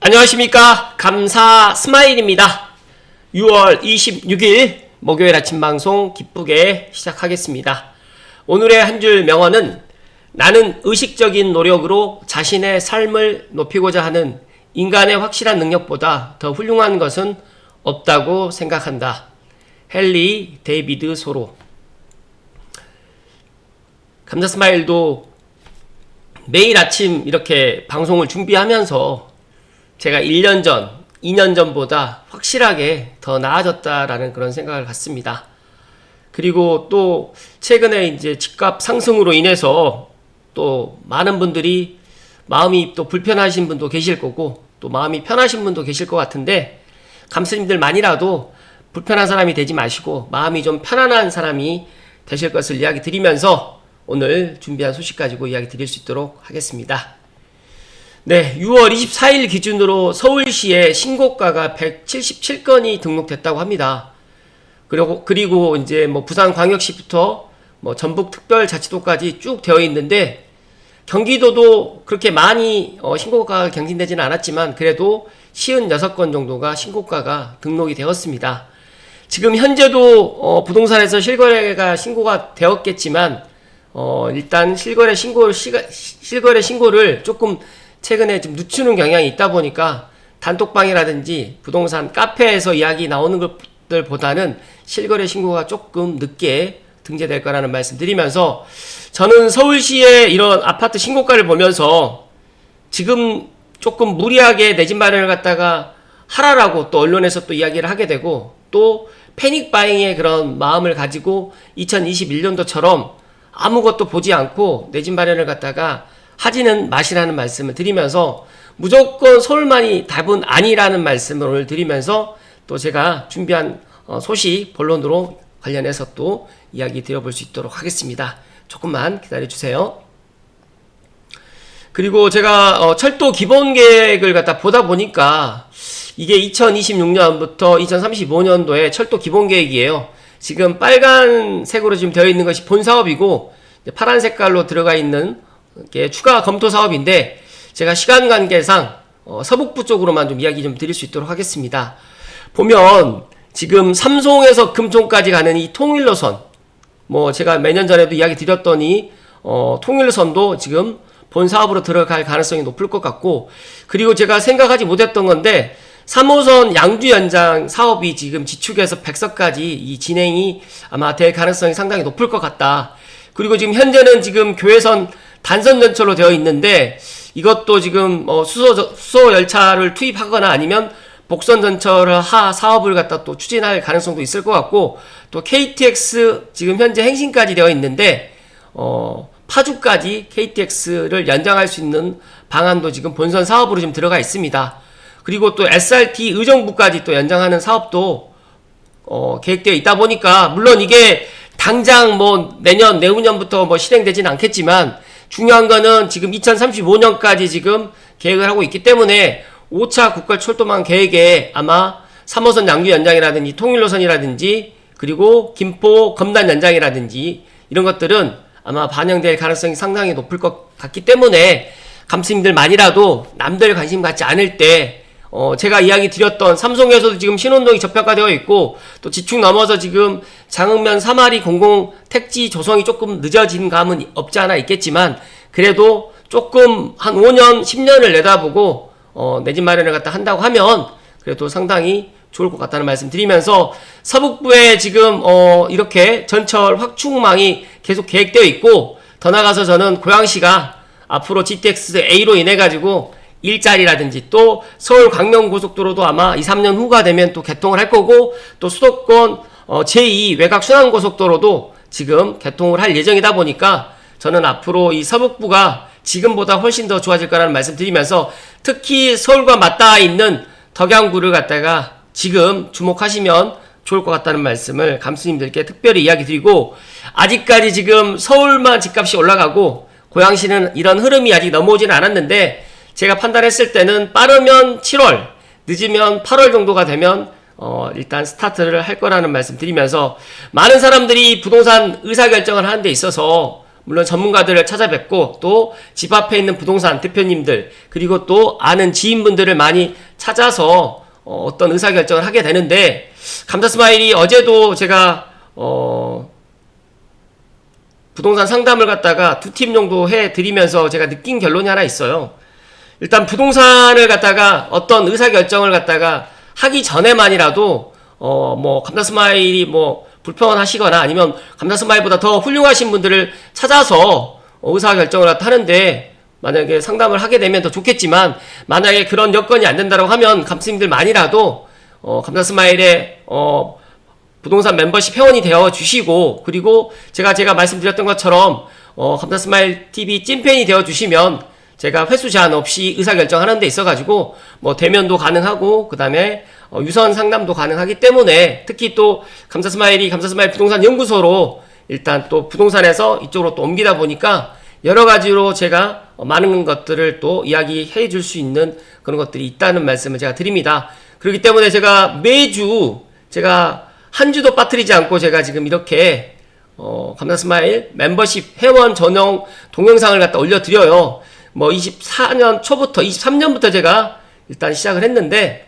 안녕하십니까. 감사 스마일입니다. 6월 26일 목요일 아침 방송 기쁘게 시작하겠습니다. 오늘의 한 줄 명언은 나는 의식적인 노력으로 자신의 삶을 높이고자 하는 인간의 확실한 능력보다 더 훌륭한 것은 없다고 생각한다. 헨리 데이비드 소로. 감사 스마일도 매일 아침 이렇게 방송을 준비하면서 제가 1년 전, 2년 전보다 확실하게 더 나아졌다라는 그런 생각을 갖습니다. 그리고 또 최근에 이제 집값 상승으로 인해서 또 많은 분들이 마음이 또 불편하신 분도 계실 거고 또 마음이 편하신 분도 계실 것 같은데 감스님들만이라도 불편한 사람이 되지 마시고 마음이 좀 편안한 사람이 되실 것을 이야기 드리면서 오늘 준비한 소식 가지고 이야기 드릴 수 있도록 하겠습니다. 네, 6월 24일 기준으로 서울시에 신고가가 177건이 등록됐다고 합니다. 그리고 이제 뭐 부산광역시부터 뭐 전북특별자치도까지 쭉 되어 있는데 경기도도 그렇게 많이 신고가가 경진되지는 않았지만 그래도 56건 정도가 신고가가 등록이 되었습니다. 지금 현재도 부동산에서 실거래가 신고가 되었겠지만 일단 실거래 신고를 조금 최근에 좀 늦추는 경향이 있다 보니까 단톡방이라든지 부동산 카페에서 이야기 나오는 것들보다는 실거래 신고가 조금 늦게 등재될 거라는 말씀 드리면서 저는 서울시의 이런 아파트 신고가를 보면서 지금 조금 무리하게 내 집 마련을 갖다가 하라라고 또 언론에서 또 이야기를 하게 되고 또 패닉 바잉의 그런 마음을 가지고 2021년도처럼 아무것도 보지 않고 내 집 마련을 갖다가 하지는 마시라는 말씀을 드리면서 무조건 서울만이 답은 아니라는 말씀을 오늘 드리면서 또 제가 준비한 소식 본론으로 관련해서 또 이야기 드려볼 수 있도록 하겠습니다. 조금만 기다려주세요. 그리고 제가 철도 기본계획을 갖다 보다 보니까 이게 2026년부터 2035년도에 철도 기본계획이에요. 지금 빨간색으로 지금 되어 있는 것이 본 사업이고 파란 색깔로 들어가 있는 게 추가 검토 사업인데 제가 시간 관계상 서북부 쪽으로만 좀 이야기 좀 드릴 수 있도록 하겠습니다. 보면 지금 삼송에서 금송까지 가는 이 통일로선 뭐 제가 몇 년 전에도 이야기 드렸더니 통일로선도 지금 본 사업으로 들어갈 가능성이 높을 것 같고 그리고 제가 생각하지 못했던 건데 3호선 양주 연장 사업이 지금 지축에서 백석까지 이 진행이 아마 될 가능성이 상당히 높을 것 같다. 그리고 지금 현재는 지금 교외선 단선 전철로 되어 있는데 이것도 지금 수소 열차를 투입하거나 아니면 복선 전철 사업을 갖다 또 추진할 가능성도 있을 것 같고 또 KTX 지금 현재 행신까지 되어 있는데 파주까지 KTX를 연장할 수 있는 방안도 지금 본선 사업으로 지금 들어가 있습니다. 그리고 또 SRT 의정부까지 또 연장하는 사업도 계획되어 있다 보니까 물론 이게 당장 뭐 내년 내후년부터 뭐 실행되지는 않겠지만 중요한 거는 지금 2035년까지 지금 계획을 하고 있기 때문에 5차 국가철도망 계획에 아마 3호선 양주 연장이라든지 통일로선이라든지 그리고 김포 검단 연장이라든지 이런 것들은 아마 반영될 가능성이 상당히 높을 것 같기 때문에 감스님들만이라도 남들 관심 갖지 않을 때 제가 이야기 드렸던 삼송에서도 지금 신혼동이 저평가되어 있고 또 지축 넘어서 지금 장흥면 3마리 공공 택지 조성이 조금 늦어진 감은 없지 않아 있겠지만 그래도 조금 한 5년 10년을 내다보고 내 집 마련을 갖다 한다고 하면 그래도 상당히 좋을 것 같다는 말씀 드리면서 서북부에 지금 이렇게 전철 확충망이 계속 계획되어 있고 더 나가서 저는 고양시가 앞으로 GTX A로 인해 가지고 일자리라든지 또 서울 광명고속도로도 아마 2, 3년 후가 되면 또 개통을 할 거고 또 수도권 제2 외곽 순환고속도로도 지금 개통을 할 예정이다 보니까 저는 앞으로 이 서북부가 지금보다 훨씬 더 좋아질 거라는 말씀 드리면서 특히 서울과 맞닿아 있는 덕양구를 갖다가 지금 주목하시면 좋을 것 같다는 말씀을 감스님들께 특별히 이야기 드리고 아직까지 지금 서울만 집값이 올라가고 고양시는 이런 흐름이 아직 넘어오지는 않았는데 제가 판단했을 때는 빠르면 7월, 늦으면 8월 정도가 되면 일단 스타트를 할 거라는 말씀 드리면서 많은 사람들이 부동산 의사결정을 하는 데 있어서 물론 전문가들을 찾아뵙고 또 집 앞에 있는 부동산 대표님들 그리고 또 아는 지인분들을 많이 찾아서 어떤 의사결정을 하게 되는데 감사스마일이 어제도 제가 부동산 상담을 갖다가 2팀 정도 해드리면서 제가 느낀 결론이 하나 있어요. 일단 부동산을 갖다가 어떤 의사결정을 갖다가 하기 전에만이라도 뭐 감사스마일이 뭐 불편하시거나 아니면 감사스마일보다 더 훌륭하신 분들을 찾아서 의사결정을 하는데 만약에 상담을 하게 되면 더 좋겠지만 만약에 그런 여건이 안 된다고 하면 감스님들만이라도 감사스마일의 부동산 멤버십 회원이 되어 주시고 그리고 제가 말씀드렸던 것처럼 감사스마일 TV 찐팬이 되어 주시면 제가 회수 제한 없이 의사결정하는 데 있어가지고 뭐 대면도 가능하고 그 다음에 유선 상담도 가능하기 때문에 특히 또 감사스마일 부동산 연구소로 일단 또 부동산에서 이쪽으로 또 옮기다 보니까 여러 가지로 제가 많은 것들을 또 이야기해 줄 수 있는 그런 것들이 있다는 말씀을 제가 드립니다. 그렇기 때문에 제가 매주 제가 한 주도 빠뜨리지 않고 제가 지금 이렇게 감사스마일 멤버십 회원 전용 동영상을 갖다 올려드려요. 뭐 24년 초부터 23년부터 제가 일단 시작을 했는데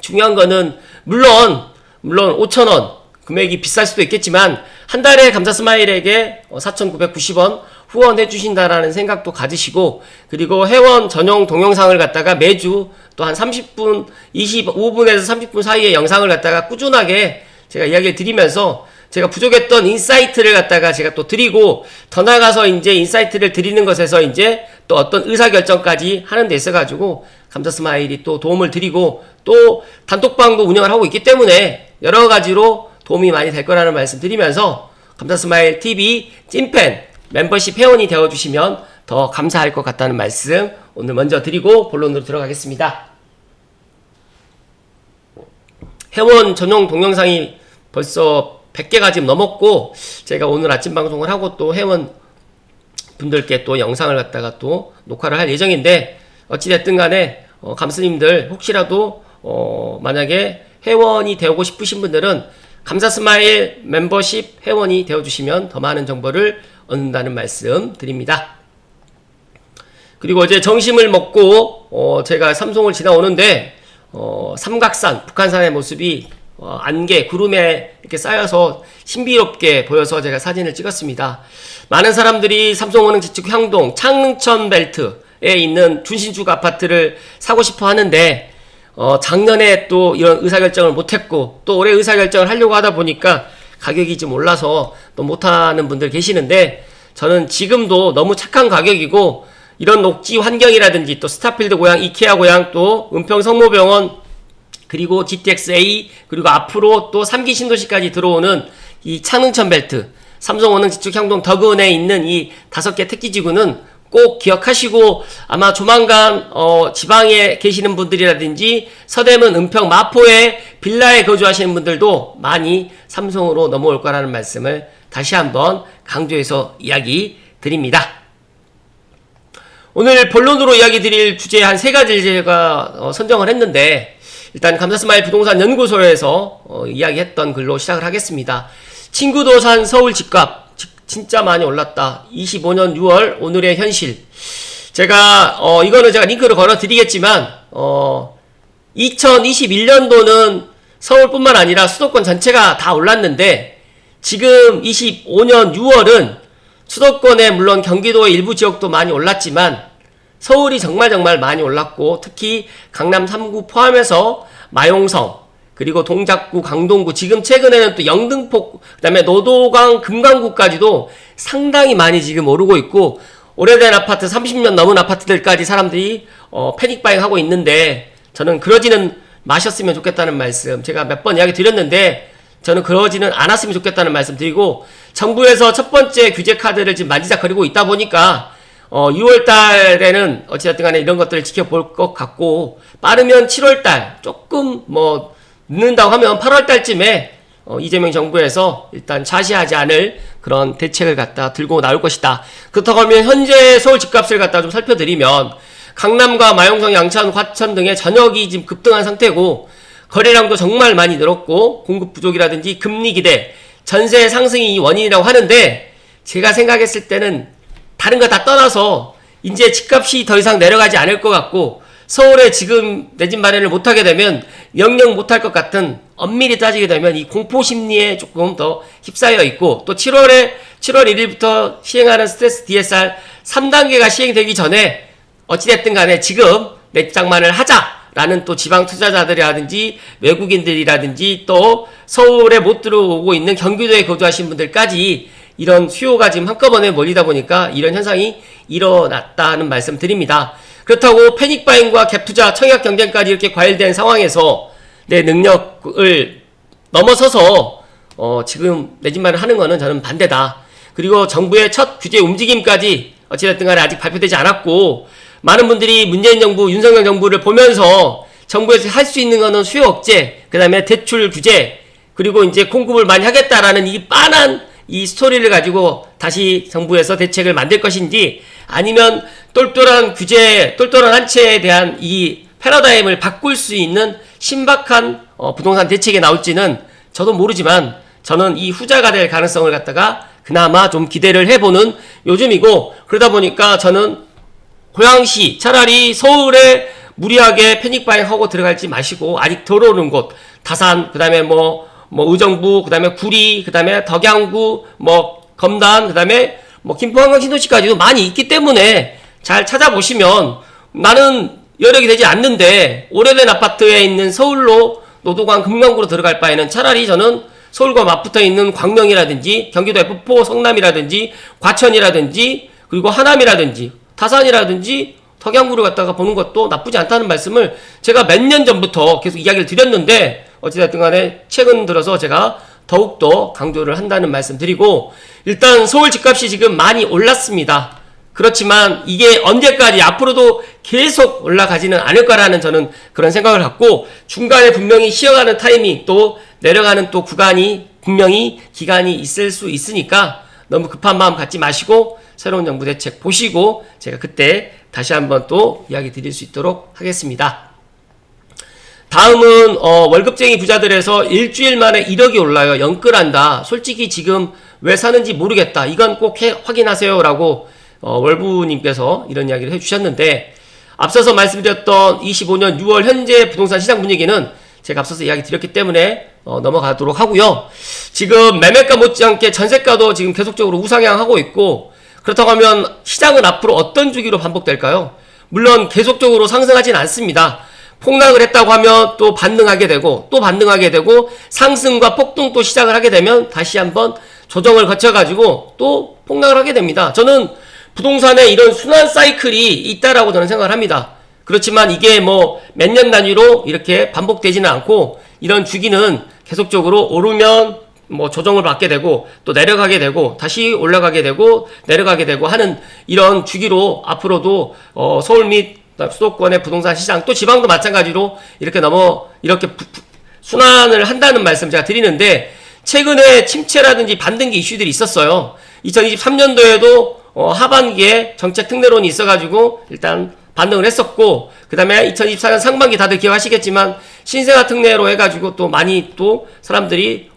중요한 거는 물론 5,000원 금액이 비쌀 수도 있겠지만 한 달에 감사스마일에게 4,990원 후원해 주신다라는 생각도 가지시고 그리고 회원 전용 동영상을 갖다가 매주 또 한 30분 25분에서 30분 사이의 영상을 갖다가 꾸준하게 제가 이야기를 드리면서 제가 부족했던 인사이트를 갖다가 제가 또 드리고 더 나아가서 이제 인사이트를 드리는 것에서 이제 또 어떤 의사결정까지 하는 데 있어가지고 감사스마일이 또 도움을 드리고 또 단톡방도 운영을 하고 있기 때문에 여러 가지로 도움이 많이 될 거라는 말씀 드리면서 감사스마일 TV 찐팬 멤버십 회원이 되어주시면 더 감사할 것 같다는 말씀 오늘 먼저 드리고 본론으로 들어가겠습니다. 회원 전용 동영상이 벌써 100개가 지금 넘었고 제가 오늘 아침 방송을 하고 또 회원 분들께 또 영상을 갖다가 또 녹화를 할 예정인데 어찌됐든 간에 감스님들 혹시라도 만약에 회원이 되고 싶으신 분들은 감사스마일 멤버십 회원이 되어주시면 더 많은 정보를 얻는다는 말씀 드립니다. 그리고 어제 점심을 먹고 제가 삼송을 지나오는데 삼각산 북한산의 모습이 안개 구름에 이렇게 쌓여서 신비롭게 보여서 제가 사진을 찍었습니다. 많은 사람들이 삼성은행 지축 향동 창릉천 벨트에 있는 준신축 아파트를 사고 싶어 하는데 작년에 또 이런 의사결정을 못했고 또 올해 의사결정을 하려고 하다 보니까 가격이 좀 올라서 또 못하는 분들 계시는데 저는 지금도 너무 착한 가격이고 이런 녹지 환경이라든지 또 스타필드 고향, 이케아 고향, 또 은평 성모병원 그리고 GTX-A 그리고 앞으로 또 3기 신도시까지 들어오는 이 창릉천 벨트 삼성원흥 지축 향동 덕은에 있는 이 5개 특기지구는 꼭 기억하시고 아마 조만간 지방에 계시는 분들이라든지 서대문, 은평, 마포에 빌라에 거주하시는 분들도 많이 삼성으로 넘어올 거라는 말씀을 다시 한번 강조해서 이야기 드립니다. 오늘 본론으로 이야기 드릴 주제 한 3가지를 제가 선정을 했는데 일단 감사스마일 부동산 연구소에서 이야기했던 글로 시작을 하겠습니다. 친구도 산 서울 집값 진짜 많이 올랐다. 25년 6월 오늘의 현실. 제가 이거는 제가 링크를 걸어 드리겠지만 2021년도는 서울뿐만 아니라 수도권 전체가 다 올랐는데 지금 25년 6월은 수도권에 물론 경기도의 일부 지역도 많이 올랐지만 서울이 정말 많이 올랐고 특히 강남 3구 포함해서 마용성 그리고 동작구, 강동구 지금 최근에는 또 영등포 그다음에 노도강, 금강구까지도 상당히 많이 지금 오르고 있고 오래된 아파트 30년 넘은 아파트들까지 사람들이 패닉바잉 하고 있는데 저는 그러지는 마셨으면 좋겠다는 말씀 제가 몇 번 이야기 드렸는데 저는 그러지는 않았으면 좋겠다는 말씀 드리고 정부에서 첫 번째 규제 카드를 지금 만지작거리고 있다 보니까 6월 달에는 어찌됐든 간에 이런 것들을 지켜볼 것 같고 빠르면 7월 달 조금 뭐 늦는다고 하면 8월 달쯤에 이재명 정부에서 일단 자시하지 않을 그런 대책을 갖다 들고 나올 것이다. 그렇다고 하면 현재 서울 집값을 갖다 좀 살펴드리면 강남과 마용성, 양천, 화천 등의 전역이 지금 급등한 상태고 거래량도 정말 많이 늘었고 공급 부족이라든지 금리 기대, 전세 상승이 원인이라고 하는데 제가 생각했을 때는 다른 거 다 떠나서 이제 집값이 더 이상 내려가지 않을 것 같고 서울에 지금 내 집 마련을 못하게 되면 영영 못할 것 같은, 엄밀히 따지게 되면 이 공포심리에 조금 더 휩싸여 있고, 또 7월 1일부터 시행하는 스트레스 DSR 3단계가 시행되기 전에 어찌됐든 간에 지금 내 집 장만을 하자라는 또 지방 투자자들이라든지 외국인들이라든지 또 서울에 못 들어오고 있는 경기도에 거주하신 분들까지 이런 수요가 지금 한꺼번에 몰리다 보니까 이런 현상이 일어났다는 말씀 드립니다. 그렇다고 패닉바잉과 갭투자, 청약 경쟁까지 이렇게 과열된 상황에서 내 능력을 넘어서서 지금 내 집 마련 하는 거는 저는 반대다. 그리고 정부의 첫 규제 움직임까지 어찌됐든 간에 아직 발표되지 않았고, 많은 분들이 문재인 정부, 윤석열 정부를 보면서 정부에서 할 수 있는 거는 수요 억제, 그 다음에 대출 규제, 그리고 이제 공급을 많이 하겠다라는 이 빤한 이 스토리를 가지고 다시 정부에서 대책을 만들 것인지, 아니면 똘똘한 규제, 똘똘한 한 채에 대한 이 패러다임을 바꿀 수 있는 신박한 부동산 대책이 나올지는 저도 모르지만 저는 이 후자가 될 가능성을 갖다가 그나마 좀 기대를 해보는 요즘이고, 그러다 보니까 저는 고양시, 차라리 서울에 무리하게 패닉바잉 하고 들어갈지 마시고, 아직 덜 오는 곳, 다산, 그 다음에 뭐 의정부, 그 다음에 구리, 그 다음에 덕양구, 검단, 그 다음에 김포한강 신도시까지도 많이 있기 때문에 잘 찾아보시면, 나는 여력이 되지 않는데 오래된 아파트에 있는 서울로 노도관 금강구로 들어갈 바에는 차라리 저는 서울과 맞붙어 있는 광명이라든지 경기도 F4 성남이라든지 과천이라든지 그리고 하남이라든지 다산이라든지 덕양구를 갖다가 보는 것도 나쁘지 않다는 말씀을 제가 몇 년 전부터 계속 이야기를 드렸는데, 어찌됐든 간에 최근 들어서 제가 더욱더 강조를 한다는 말씀 드리고, 일단 서울 집값이 지금 많이 올랐습니다. 그렇지만 이게 언제까지 앞으로도 계속 올라가지는 않을 거라는 저는 그런 생각을 갖고, 중간에 분명히 쉬어가는 타이밍, 또 내려가는 또 구간이 분명히 기간이 있을 수 있으니까 너무 급한 마음 갖지 마시고 새로운 정부 대책 보시고 제가 그때 다시 한번 또 이야기 드릴 수 있도록 하겠습니다. 다음은 월급쟁이 부자들에서 일주일 만에 1억이 올라요. 영끌한다. 솔직히 지금 왜 사는지 모르겠다. 이건 꼭 확인하세요 라고 월부님께서 이런 이야기를 해주셨는데, 앞서서 말씀드렸던 25년 6월 현재 부동산 시장 분위기는 제가 앞서서 이야기 드렸기 때문에 넘어가도록 하고요. 지금 매매가 못지않게 전세가도 지금 계속적으로 우상향하고 있고, 그렇다고 하면 시장은 앞으로 어떤 주기로 반복될까요? 물론 계속적으로 상승하진 않습니다. 폭락을 했다고 하면 또 반등하게 되고 또 반등하게 되고 상승과 폭등 또 시작을 하게 되면 다시 한번 조정을 거쳐가지고 또 폭락을 하게 됩니다. 저는 부동산에 이런 순환 사이클이 있다라고 저는 생각을 합니다. 그렇지만 이게 몇 년 단위로 이렇게 반복되지는 않고, 이런 주기는 계속적으로 오르면 조정을 받게 되고 또 내려가게 되고 다시 올라가게 되고 내려가게 되고 하는 이런 주기로 앞으로도 서울 및 수도권의 부동산 시장, 또 지방도 마찬가지로 이렇게 순환을 한다는 말씀 제가 드리는데, 최근에 침체라든지 반등기 이슈들이 있었어요. 2023년도에도 하반기에 정책 특례론이 있어가지고 일단 반등을 했었고, 그 다음에 2024년 상반기 다들 기억하시겠지만 신생아 특례로 해가지고 또 많이 또 사람들이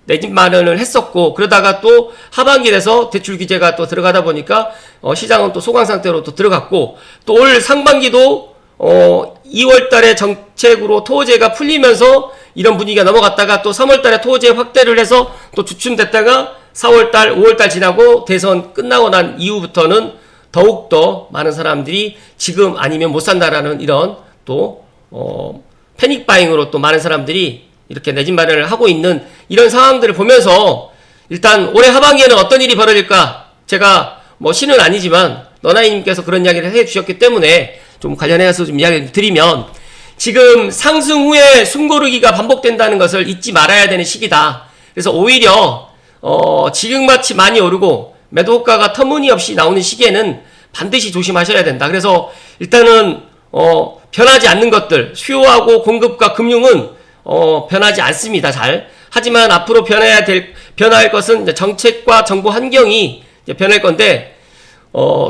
내 집 마련을 했었고, 그러다가 또 하반기 돼서 대출 규제가 또 들어가다 보니까 시장은 또 소강 상태로 또 들어갔고, 또 올 상반기도 2월 달에 정책으로 토호제가 풀리면서 이런 분위기가 넘어갔다가 또 3월 달에 토호제 확대를 해서 또 주춤됐다가 4월 달, 5월 달 지나고 대선 끝나고 난 이후부터는 더욱더 많은 사람들이 지금 아니면 못 산다라는 이런 또 패닉바잉으로 또 많은 사람들이 이렇게 내 집 마련을 하고 있는 이런 상황들을 보면서, 일단 올해 하반기에는 어떤 일이 벌어질까, 제가 신은 아니지만 너나이님께서 그런 이야기를 해주셨기 때문에 좀 관련해서 좀 이야기를 드리면, 지금 상승 후에 숨고르기가 반복된다는 것을 잊지 말아야 되는 시기다. 그래서 오히려 지금같이 많이 오르고 매도 효과가 터무니없이 나오는 시기에는 반드시 조심하셔야 된다. 그래서 일단은 변하지 않는 것들, 수요하고 공급과 금융은 변하지 않습니다. 잘. 하지만 앞으로 변할 것은 이제 정책과 정보 환경이 이제 변할 건데,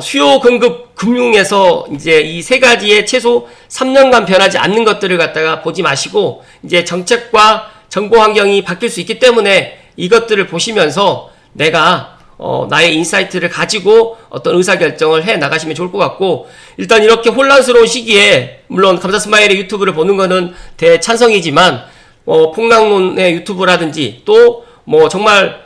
수요, 공급, 금융에서 이제 이 세 가지의 최소 3년간 변하지 않는 것들을 갖다가 보지 마시고, 이제 정책과 정보 환경이 바뀔 수 있기 때문에 이것들을 보시면서 내가 나의 인사이트를 가지고 어떤 의사결정을 해 나가시면 좋을 것 같고, 일단 이렇게 혼란스러운 시기에 물론 감사스마일의 유튜브를 보는 거는 대찬성이지만 폭락론의 유튜브라든지 또 뭐 정말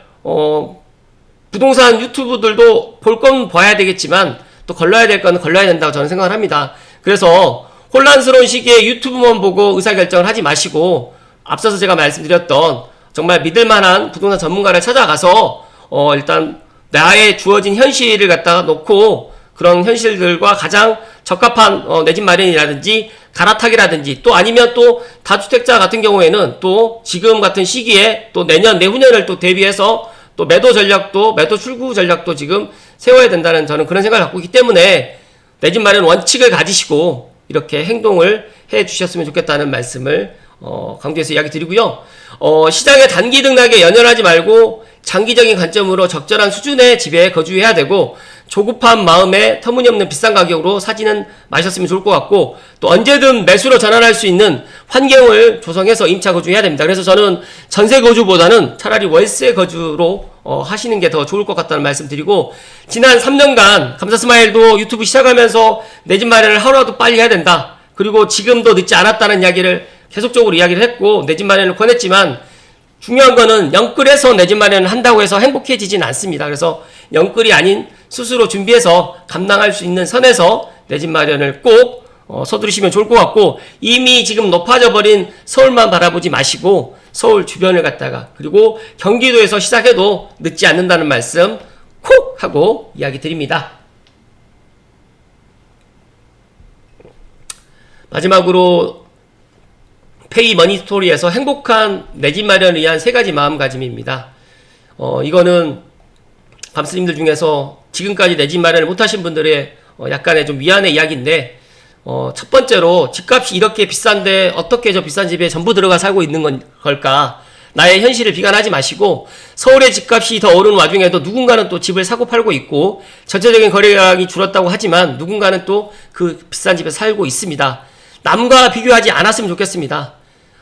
부동산 유튜브들도 볼 건 봐야 되겠지만 또 걸러야 될 건 걸러야 된다고 저는 생각을 합니다. 그래서 혼란스러운 시기에 유튜브만 보고 의사결정을 하지 마시고, 앞서서 제가 말씀드렸던 정말 믿을만한 부동산 전문가를 찾아가서 일단 나의 주어진 현실을 갖다가 놓고 그런 현실들과 가장 적합한 내 집 마련이라든지 갈아타기라든지, 또 아니면 또 다주택자 같은 경우에는 또 지금 같은 시기에 또 내년 내후년을 또 대비해서 또 매도 전략도, 매도 출구 전략도 지금 세워야 된다는 저는 그런 생각을 갖고 있기 때문에 내 집 마련 원칙을 가지시고 이렇게 행동을 해 주셨으면 좋겠다는 말씀을 강조해서 이야기 드리고요. 시장의 단기 등락에 연연하지 말고 장기적인 관점으로 적절한 수준의 집에 거주해야 되고, 조급한 마음에 터무니없는 비싼 가격으로 사지는 마셨으면 좋을 것 같고, 또 언제든 매수로 전환할 수 있는 환경을 조성해서 임차 거주해야 됩니다. 그래서 저는 전세 거주보다는 차라리 월세 거주로 하시는 게 더 좋을 것 같다는 말씀 드리고, 지난 3년간 감사스마일도 유튜브 시작하면서 내 집 마련을 하루라도 빨리 해야 된다, 그리고 지금도 늦지 않았다는 이야기를 계속적으로 이야기를 했고 내 집 마련을 권했지만, 중요한 거는 영끌에서 내 집 마련을 한다고 해서 행복해지진 않습니다. 그래서 영끌이 아닌 스스로 준비해서 감당할 수 있는 선에서 내 집 마련을 꼭 서두르시면 좋을 것 같고, 이미 지금 높아져 버린 서울만 바라보지 마시고 서울 주변을 갖다가, 그리고 경기도에서 시작해도 늦지 않는다는 말씀 콕 하고 이야기 드립니다. 마지막으로 페이 머니 스토리에서 행복한 내 집 마련을 위한 3가지 마음가짐입니다. 이거는 감스님들 중에서 지금까지 내 집 마련을 못하신 분들의 약간의 좀 위안의 이야기인데, 첫 번째로 집값이 이렇게 비싼데 어떻게 저 비싼 집에 전부 들어가 살고 있는 걸까? 나의 현실을 비관하지 마시고, 서울의 집값이 더 오르는 와중에도 누군가는 또 집을 사고 팔고 있고, 전체적인 거래량이 줄었다고 하지만 누군가는 또 그 비싼 집에 살고 있습니다. 남과 비교하지 않았으면 좋겠습니다.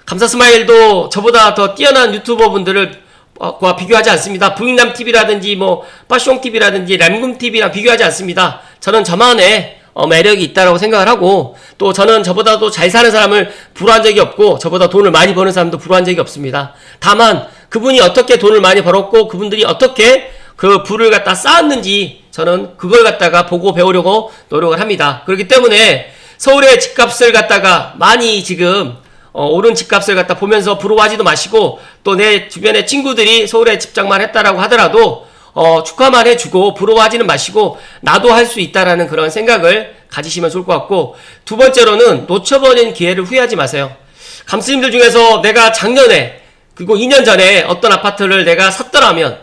감사스마일도 저보다 더 뛰어난 유튜버분들과 비교하지 않습니다. 부익남TV라든지 뭐 빠숑TV라든지 램금TV랑 비교하지 않습니다. 저는 저만의 매력이 있다라고 생각을 하고, 또 저는 저보다도 잘 사는 사람을 부러워한 적이 없고 저보다 돈을 많이 버는 사람도 부러워한 적이 없습니다. 다만 그분이 어떻게 돈을 많이 벌었고 그분들이 어떻게 그 부를 갖다 쌓았는지 저는 그걸 갖다가 보고 배우려고 노력을 합니다. 그렇기 때문에 서울의 집값을 갖다가 많이 지금 오른 집값을 갖다 보면서 부러워하지도 마시고, 또 내 주변의 친구들이 서울에 집장만 했다라고 하더라도 축하만 해주고 부러워하지는 마시고 나도 할 수 있다라는 그런 생각을 가지시면 좋을 것 같고, 두 번째로는 놓쳐버린 기회를 후회하지 마세요. 감스님들 중에서 내가 작년에 그리고 2년 전에 어떤 아파트를 내가 샀더라면,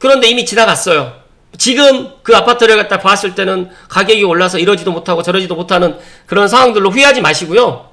그런데 이미 지나갔어요. 지금 그 아파트를 갖다 봤을 때는 가격이 올라서 이러지도 못하고 저러지도 못하는 그런 상황들로 후회하지 마시고요.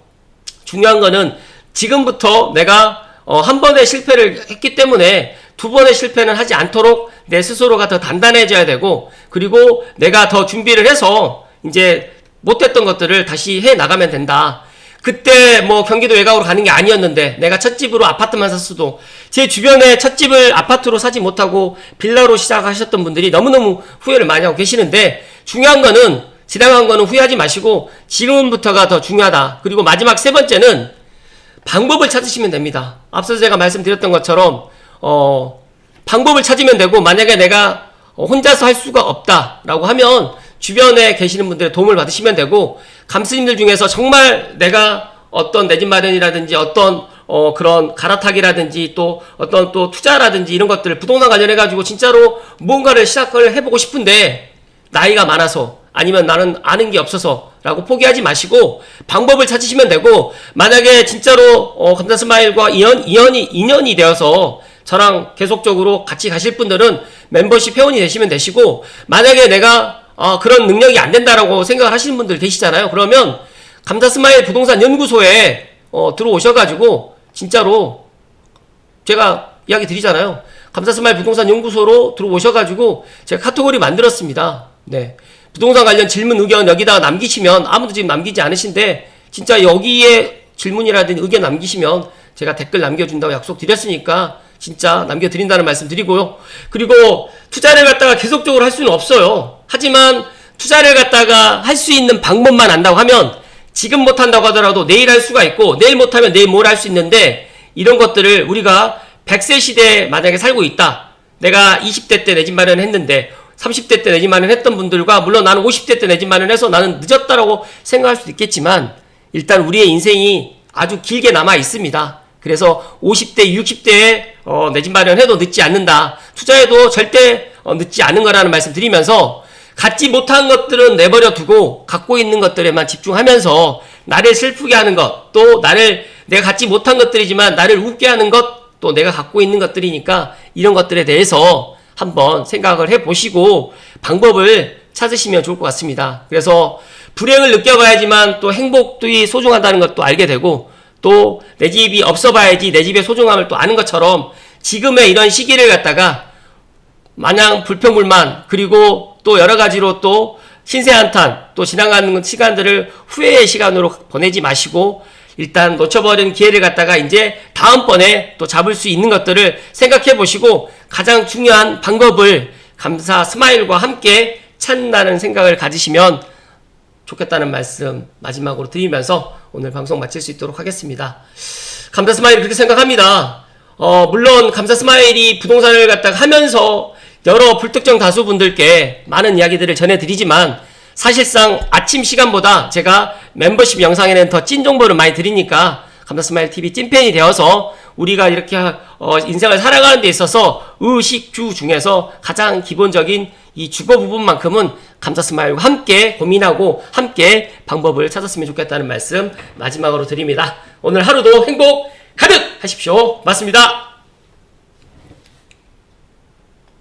중요한 거는 지금부터 내가 한 번의 실패를 했기 때문에 두 번의 실패는 하지 않도록 내 스스로가 더 단단해져야 되고, 그리고 내가 더 준비를 해서 이제 못했던 것들을 다시 해 나가면 된다. 그때 뭐 경기도 외곽으로 가는 게 아니었는데 내가 첫 집으로 아파트만 샀어도, 제 주변에 첫 집을 아파트로 사지 못하고 빌라로 시작하셨던 분들이 너무너무 후회를 많이 하고 계시는데, 중요한 거는, 지나간 거는 후회하지 마시고 지금부터가 더 중요하다. 그리고 마지막 3번째는 방법을 찾으시면 됩니다. 앞서 제가 말씀드렸던 것처럼 방법을 찾으면 되고, 만약에 내가 혼자서 할 수가 없다라고 하면 주변에 계시는 분들의 도움을 받으시면 되고, 감스님들 중에서 정말 내가 어떤 내 집 마련이라든지 어떤 그런 갈아타기라든지 또 어떤 또 투자라든지 이런 것들 부동산 관련해가지고 진짜로 뭔가를 시작을 해보고 싶은데 나이가 많아서 아니면 나는 아는 게 없어서 라고 포기하지 마시고 방법을 찾으시면 되고, 만약에 진짜로 감사스마일과 인연이 되어서 저랑 계속적으로 같이 가실 분들은 멤버십 회원이 되시면 되시고, 만약에 내가 그런 능력이 안 된다라고 생각을 하시는 분들 계시잖아요. 그러면 감사스마일 부동산 연구소에 들어오셔가지고 진짜로 제가 이야기 드리잖아요. 감사스마일 부동산 연구소로 들어오셔가지고 제가 카테고리 만들었습니다. 네. 부동산 관련 질문, 의견 여기다가 남기시면, 아무도 지금 남기지 않으신데 진짜 여기에 질문이라든지 의견 남기시면 제가 댓글 남겨준다고 약속드렸으니까 진짜 남겨드린다는 말씀 드리고요. 그리고 투자를 갖다가 계속적으로 할 수는 없어요. 하지만 투자를 갖다가 할 수 있는 방법만 안다고 하면 지금 못한다고 하더라도 내일 할 수가 있고 내일 못하면 내일 뭘 할 수 있는데 이런 것들을 우리가 100세 시대에 만약에 살고 있다. 내가 20대 때 내 집 마련했는데 30대 때 내 집 마련했던 분들과 물론 나는 50대 때 내 집 마련해서 나는 늦었다라고 생각할 수도 있겠지만 일단 우리의 인생이 아주 길게 남아 있습니다. 그래서 50대, 60대에 내 집 마련해도 늦지 않는다. 투자해도 절대 늦지 않은 거라는 말씀 드리면서 갖지 못한 것들은 내버려 두고 갖고 있는 것들에만 집중하면서 나를 슬프게 하는 것, 또 내가 갖지 못한 것들이지만 나를 웃게 하는 것, 또 내가 갖고 있는 것들이니까 이런 것들에 대해서 한번 생각을 해보시고 방법을 찾으시면 좋을 것 같습니다. 그래서 불행을 느껴봐야지만 또 행복이 소중하다는 것도 알게 되고 또 내 집이 없어 봐야지 내 집의 소중함을 또 아는 것처럼 지금의 이런 시기를 갖다가 마냥 불평불만 그리고 또 여러 가지로 또 신세한탄 또 지나가는 시간들을 후회의 시간으로 보내지 마시고 일단 놓쳐버린 기회를 갖다가 이제 다음번에 또 잡을 수 있는 것들을 생각해 보시고 가장 중요한 방법을 감사 스마일과 함께 찾는다는 생각을 가지시면 좋겠다는 말씀 마지막으로 드리면서 오늘 방송 마칠 수 있도록 하겠습니다. 감사 스마일 그렇게 생각합니다. 물론 감사 스마일이 부동산을 갖다가 하면서 여러 불특정 다수 분들께 많은 이야기들을 전해드리지만 사실상 아침 시간보다 제가 멤버십 영상에는 더 찐 정보를 많이 드리니까 감사스마일 TV 찐팬이 되어서 우리가 이렇게 인생을 살아가는 데 있어서 의식주 중에서 가장 기본적인 이 주거 부분만큼은 감사스마일과 함께 고민하고 함께 방법을 찾았으면 좋겠다는 말씀 마지막으로 드립니다. 오늘 하루도 행복 가득 하십시오. 맞습니다.